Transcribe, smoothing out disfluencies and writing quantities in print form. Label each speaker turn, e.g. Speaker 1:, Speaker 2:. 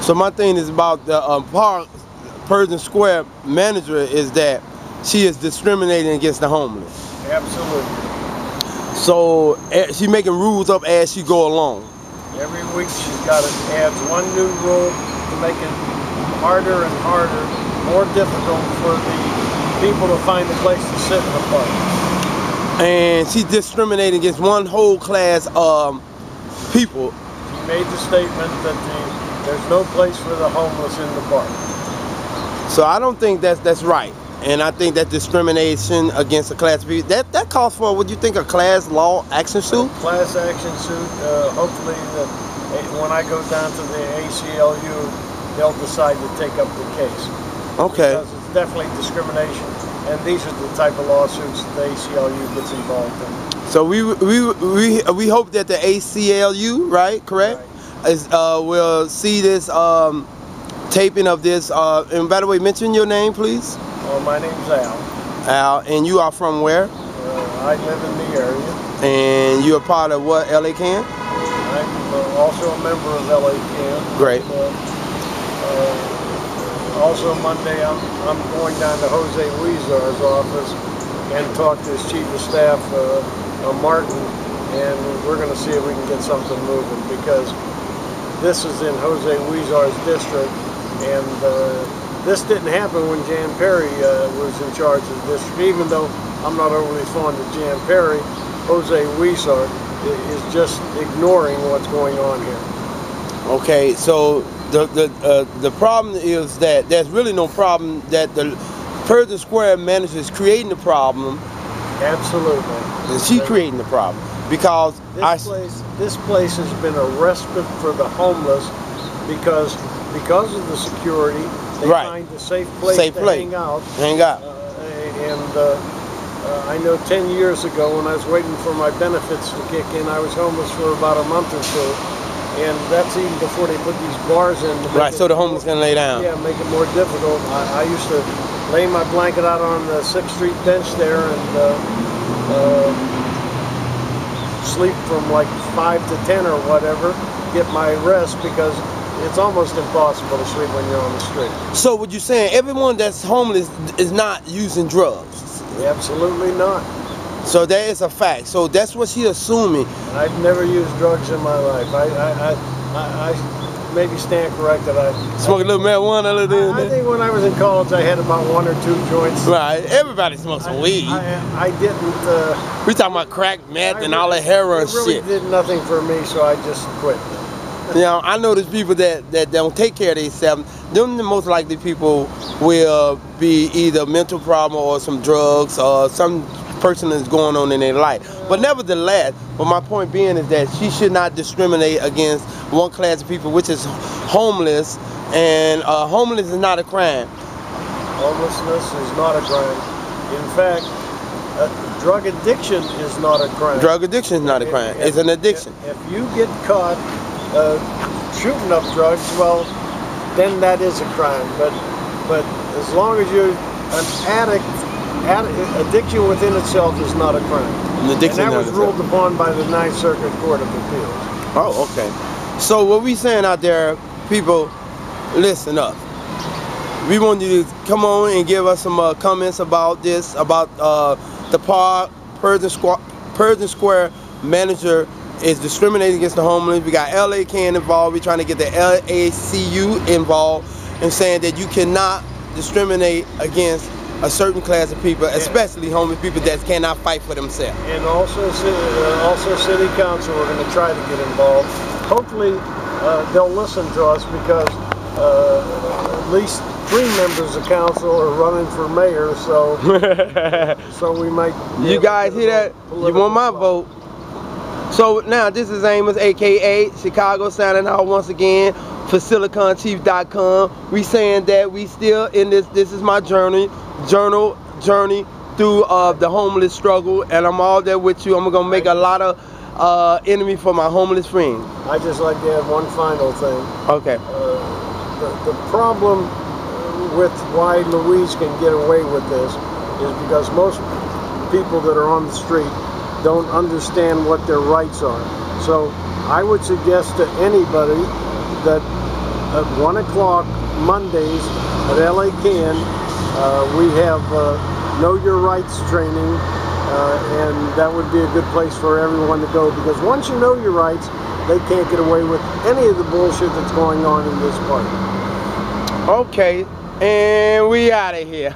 Speaker 1: So my thing is about the Persian Square manager is that she is discriminating against the homeless.
Speaker 2: Absolutely.
Speaker 1: So she making rules up as she go along.
Speaker 2: Every week she's got to add one new rule to make it harder and harder, more difficult for the people to find a place to sit in the park.
Speaker 1: And she's discriminating against one whole class of people.
Speaker 2: She made the statement that there's no place for the homeless in the park.
Speaker 1: So I don't think that's right. And I think that discrimination against a class of people, that calls for, what do you think, a class law action suit?
Speaker 2: Class action suit. Hopefully when I go down to the ACLU, they'll decide to take up the case.
Speaker 1: Okay.
Speaker 2: Because it's definitely discrimination. And these are the type of lawsuits that the ACLU gets involved in.
Speaker 1: So we hope that the ACLU, right, correct, is will see this taping of this. And by the way, mention your name, please.
Speaker 2: My name's Al.
Speaker 1: Al, and you are from where?
Speaker 2: I live in the area.
Speaker 1: And you're a part of what, LA Can?
Speaker 2: I'm also a member of LA Can.
Speaker 1: Great.
Speaker 2: Also Monday I'm going down to Jose Huizar's office and talk to his chief of staff, Martin, and we're going to see if we can get something moving, because this is in Jose Huizar's district, and this didn't happen when Jan Perry was in charge of the district. Even though I'm not overly fond of Jan Perry, Jose Huizar is just ignoring what's going on here.
Speaker 1: Okay, so the problem is that there's really no problem, that the Persian Square manager is creating the problem.
Speaker 2: Absolutely.
Speaker 1: And she's creating the problem, because
Speaker 2: this place has been a respite for the homeless because of the security. They find a safe place to hang out. I know 10 years ago, when I was waiting for my benefits to kick in, I was homeless for about a month or two. And that's even before they put these bars in.
Speaker 1: Right, so the homeless can lay down.
Speaker 2: Yeah, make it more difficult. I used to lay my blanket out on the 6th Street bench there and sleep from like 5 to 10 or whatever, get my rest, because it's almost impossible to sleep when you're on the street.
Speaker 1: So what you're saying, everyone that's homeless is not using drugs?
Speaker 2: Absolutely not.
Speaker 1: So that is a fact. So that's what she's assuming.
Speaker 2: I've never used drugs in my life. I maybe stand corrected.
Speaker 1: Smoke a little marijuana, a little
Speaker 2: I think when I was in college, I had about 1 or 2 joints.
Speaker 1: Right. Everybody smokes some weed.
Speaker 2: I didn't.
Speaker 1: We talking about crack, meth, and all that heroin shit.
Speaker 2: It really did nothing for me, so I just quit.
Speaker 1: You know, I know there's people that don't take care of themselves. Them the most likely people will be either mental problem or some drugs or some person that's going on in their life. But nevertheless, my point being is that she should not discriminate against one class of people, which is homeless, and homeless is not a crime.
Speaker 2: Homelessness is not a crime. In fact, drug addiction is not a crime.
Speaker 1: Drug addiction is not a crime. It's an addiction.
Speaker 2: If you get caught shooting up drugs, well, then that is a crime. But as long as you're an addict, addiction within itself is not a crime. And that was ruled upon by the 9th Circuit Court of Appeals.
Speaker 1: Oh, okay. So what we saying out there, people, listen up. We want you to come on and give us some comments about this, about the Persian Square manager is discriminating against the homeless. We got LA Can involved. We're trying to get the LACU involved, and saying that you cannot discriminate against a certain class of people, especially homeless people that cannot fight for themselves.
Speaker 2: And also City Council, we're going to try to get involved. Hopefully they'll listen to us, because at least 3 members of council are running for mayor, so so we might.
Speaker 1: You guys hear that? You want my vote? So now this is Amos, aka Chicago, signing out once again for SiliconChief.com. We saying that we still in this. This is my journey through the homeless struggle, and I'm all there with you. I'm gonna make a lot of enemy for my homeless friends.
Speaker 2: I just like to add one final thing.
Speaker 1: Okay.
Speaker 2: The problem with why Louise can get away with this is because most people that are on the street don't understand what their rights are. So I would suggest to anybody that at 1 o'clock Mondays at LA Can. We have Know Your Rights training, and that would be a good place for everyone to go, because once you know your rights, they can't get away with any of the bullshit that's going on in this party.
Speaker 1: Okay, and we out of here.